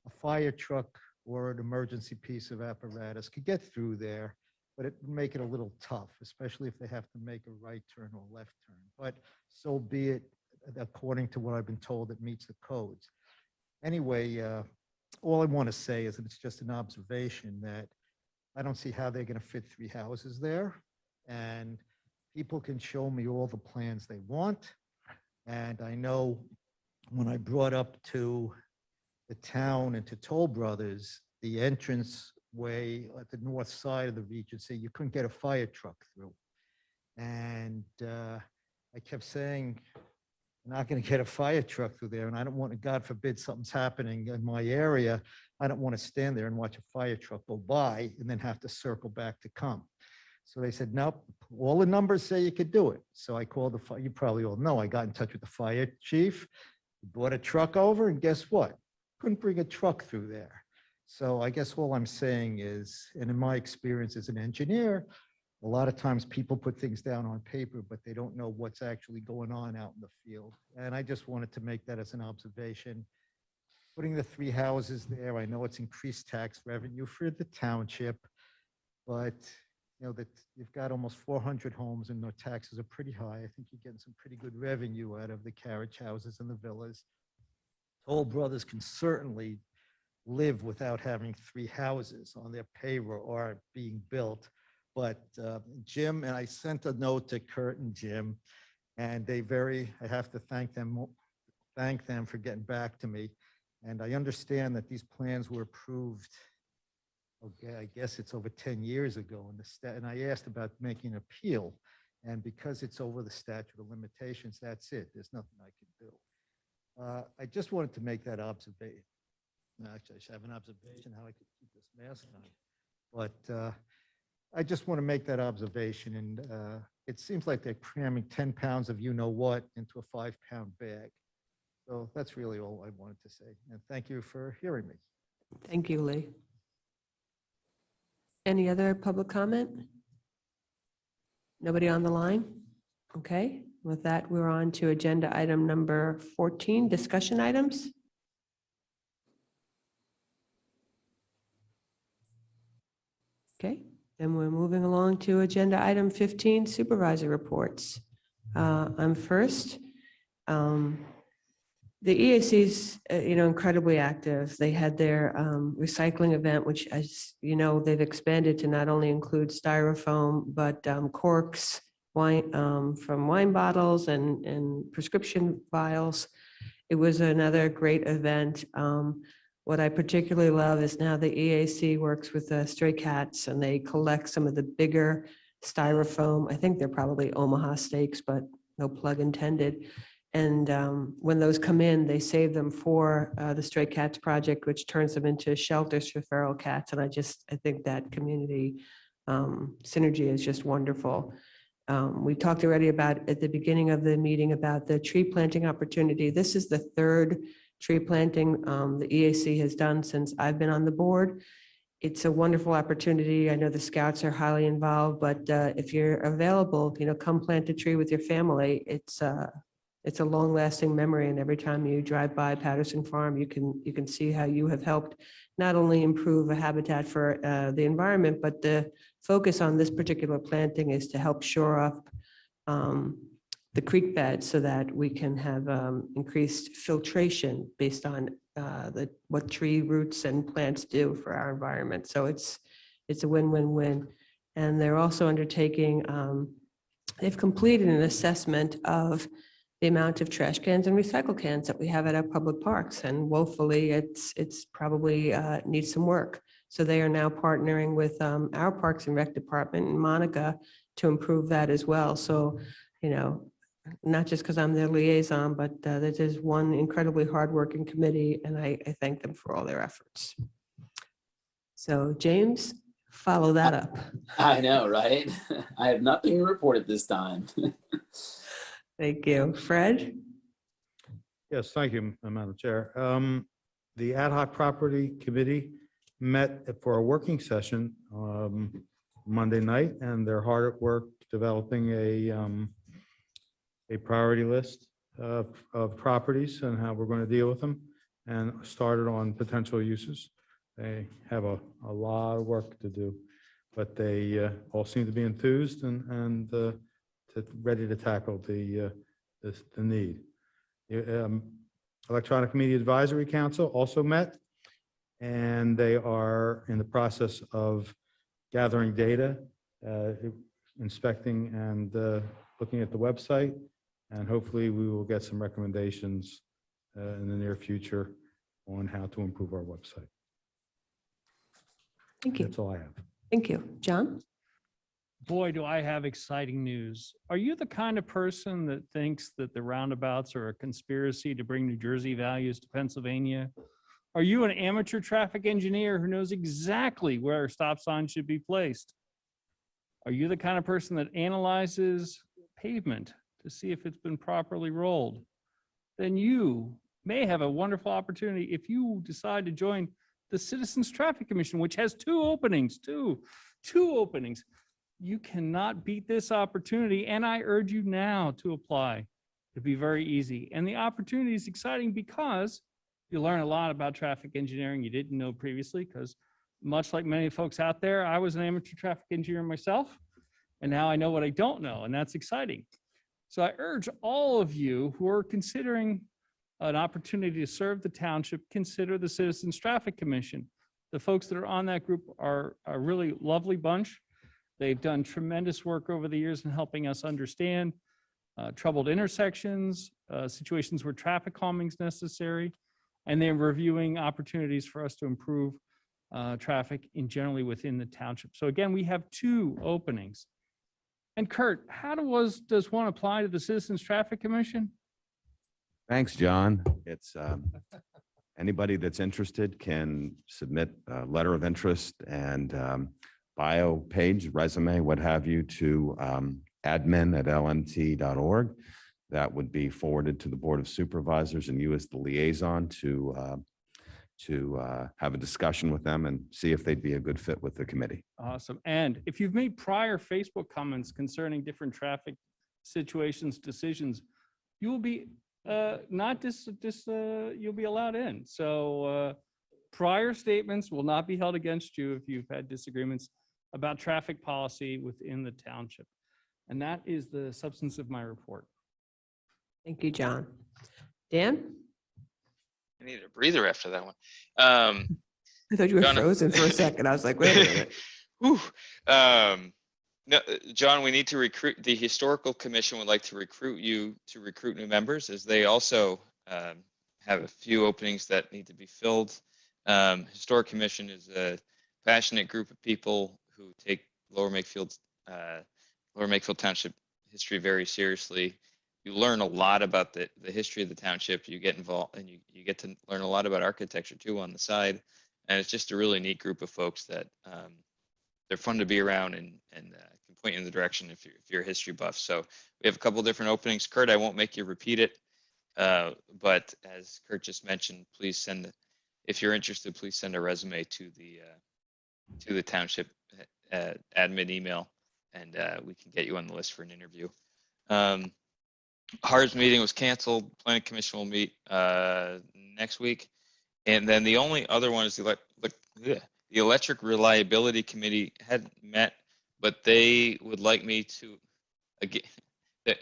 A fire truck or an emergency piece of apparatus could get through there, but it would make it a little tough, especially if they have to make a right turn or left turn. But so be it, according to what I've been told, it meets the codes. Anyway, all I want to say is that it's just an observation that I don't see how they're going to fit 3 houses there. And people can show me all the plans they want. And I know when I brought up to the town and to Toll Brothers, the entrance way at the north side of the Regency, you couldn't get a fire truck through. And I kept saying, I'm not going to get a fire truck through there. And I don't want to, God forbid, something's happening in my area. I don't want to stand there and watch a fire truck go by and then have to circle back to come. So they said, nope, all the numbers say you could do it. So I called the fire. You probably all know, I got in touch with the fire chief, brought a truck over, and guess what? Couldn't bring a truck through there. So I guess all I'm saying is, and in my experience as an engineer, a lot of times people put things down on paper, but they don't know what's actually going on out in the field. And I just wanted to make that as an observation. Putting the 3 houses there, I know it's increased tax revenue for the township, but you know, that you've got almost 400 homes and their taxes are pretty high. I think you're getting some pretty good revenue out of the carriage houses and the villas. Toll Brothers can certainly live without having 3 houses on their payroll or being built. But Jim, and I sent a note to Kurt and Jim, and I have to thank them for getting back to me. And I understand that these plans were approved, okay, I guess it's over 10 years ago in the stat, and I asked about making an appeal. And because it's over the statute of limitations, that's it. There's nothing I can do. I just wanted to make that observation. Actually, I should have an observation how I could keep this mask on. But I just want to make that observation. And it seems like they're cramming 10 pounds of you-know-what into a 5-pound bag. So that's really all I wanted to say. And thank you for hearing me. Thank you, Lee. Any other public comment? Nobody on the line? Okay, with that, we're on to agenda item number 14, discussion items. Okay, then we're moving along to agenda item 15, supervisor reports. I'm first. The EAC's, incredibly active. They had their recycling event, which, as you know, they've expanded to not only include styrofoam, but corks, wine from wine bottles and prescription vials. It was another great event. What I particularly love is now the EAC works with Stray Cats, and they collect some of the bigger styrofoam. I think they're probably Omaha steaks, but no plug intended. And when those come in, they save them for the Stray Cats Project, which turns them into shelters for feral cats. And I think that community synergy is just wonderful. We talked already about at the beginning of the meeting about the tree planting opportunity. This is the 3rd tree planting the EAC has done since I've been on the board. It's a wonderful opportunity. I know the scouts are highly involved, but if you're available, come plant a tree with your family. It's a long-lasting memory, and every time you drive by Patterson Farm, you can see how you have helped not only improve a habitat for the environment, but the focus on this particular planting is to help shore up the creek bed so that we can have increased filtration based on what tree roots and plants do for our environment. So it's a win-win-win. And they're also undertaking, they've completed an assessment of the amount of trash cans and recycle cans that we have at our public parks, and woefully it's probably needs some work. So they are now partnering with our Parks and Rec department and Monica to improve that as well. So, not just because I'm their liaison, but this is one incredibly hardworking committee, and I thank them for all their efforts. So James, follow that up. I know, right? I have nothing to report at this time. Thank you. Fred? Yes, thank you, Madam Chair. The Ad hoc Property Committee met for a working session Monday night, and they're hard at work developing a priority list of properties and how we're going to deal with them, and started on potential uses. They have a lot of work to do, but they all seem to be enthused and ready to tackle the need. Electronic Media Advisory Council also met, and they are in the process of gathering data, inspecting and looking at the website, and hopefully we will get some recommendations in the near future on how to improve our website. Thank you. That's all I have. Thank you. John? Boy, do I have exciting news. Are you the kind of person that thinks that the roundabouts are a conspiracy to bring New Jersey values to Pennsylvania? Are you an amateur traffic engineer who knows exactly where a stop sign should be placed? Are you the kind of person that analyzes pavement to see if it's been properly rolled? Then you may have a wonderful opportunity if you decide to join the Citizens Traffic Commission, which has two openings. You cannot beat this opportunity, and I urge you now to apply. It'll be very easy. And the opportunity is exciting because you learn a lot about traffic engineering you didn't know previously, because much like many folks out there, I was an amateur traffic engineer myself, and now I know what I don't know, and that's exciting. So I urge all of you who are considering an opportunity to serve the township, consider the Citizens Traffic Commission. The folks that are on that group are a really lovely bunch. They've done tremendous work over the years in helping us understand troubled intersections, situations where traffic calming is necessary, and they're reviewing opportunities for us to improve traffic in generally within the township. So again, we have 2 openings. And Kurt, how does one apply to the Citizens Traffic Commission? Thanks, John. It's anybody that's interested can submit a letter of interest and bio page, resume, what have you, to admin@lnt.org. That would be forwarded to the Board of Supervisors, and you as the liaison to have a discussion with them and see if they'd be a good fit with the committee. Awesome. And if you've made prior Facebook comments concerning different traffic situations, decisions, you will be you'll be allowed in. So prior statements will not be held against you if you've had disagreements about traffic policy within the township. And that is the substance of my report. Thank you, John. Dan? I needed a breather after that one. I thought you were John- frozen for a second. I was like, wait a minute. Whew. No, John, we need to recruit. The Historical Commission would like to recruit you to recruit new members, as they also have a few openings that need to be filled. Historic Commission is a passionate group of people who take Lower Makefield Township history very seriously. You learn a lot about the history of the township. You get involved, and you get to learn a lot about architecture too on the side. And it's just a really neat group of folks that they're fun to be around and can point you in the direction if you're a history buff. So we have a couple different openings. Kurt, I won't make you repeat it, but as Kurt just mentioned, please send, if you're interested, please send a resume to the township admin email, and we can get you on the list for an interview. HARS meeting was canceled. Planning Commission will meet next week. And then the only other one is the Electric Reliability Committee hadn't met, but they would like me to, again,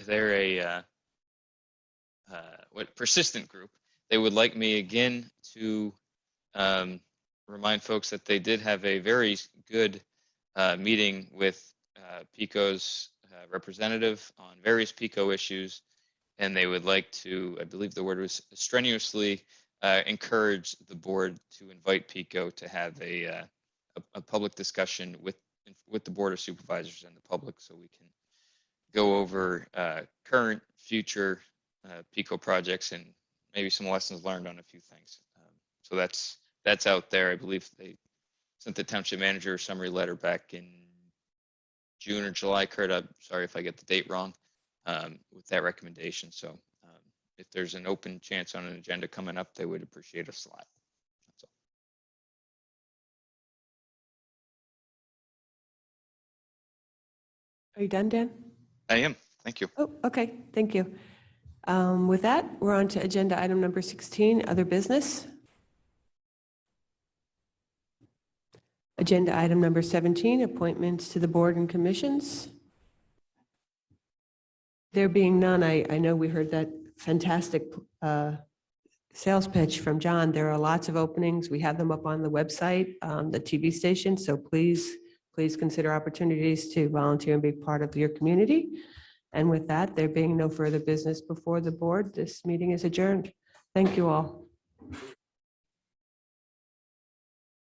they're a persistent group. They would like me again to remind folks that they did have a very good meeting with PICO's representative on various PICO issues, and they would like to, I believe the word was strenuously, encourage the board to invite PICO to have a public discussion with the Board of Supervisors and the public, so we can go over current, future PICO projects and maybe some lessons learned on a few things. So that's out there. I believe they sent the township manager a summary letter back in June or July. Kurt, I'm sorry if I get the date wrong, with that recommendation. So if there's an open chance on an agenda coming up, they would appreciate a slot. That's all. Are you done, Dan? I am. Thank you. Oh, okay. Thank you. With that, we're on to agenda item number 16, other business. Agenda item number 17, appointments to the board and commissions. There being none, I know we heard that fantastic sales pitch from John. There are lots of openings. We have them up on the website, the TV station. So please consider opportunities to volunteer and be part of your community. And with that, there being no further business before the board, this meeting is adjourned. Thank you all.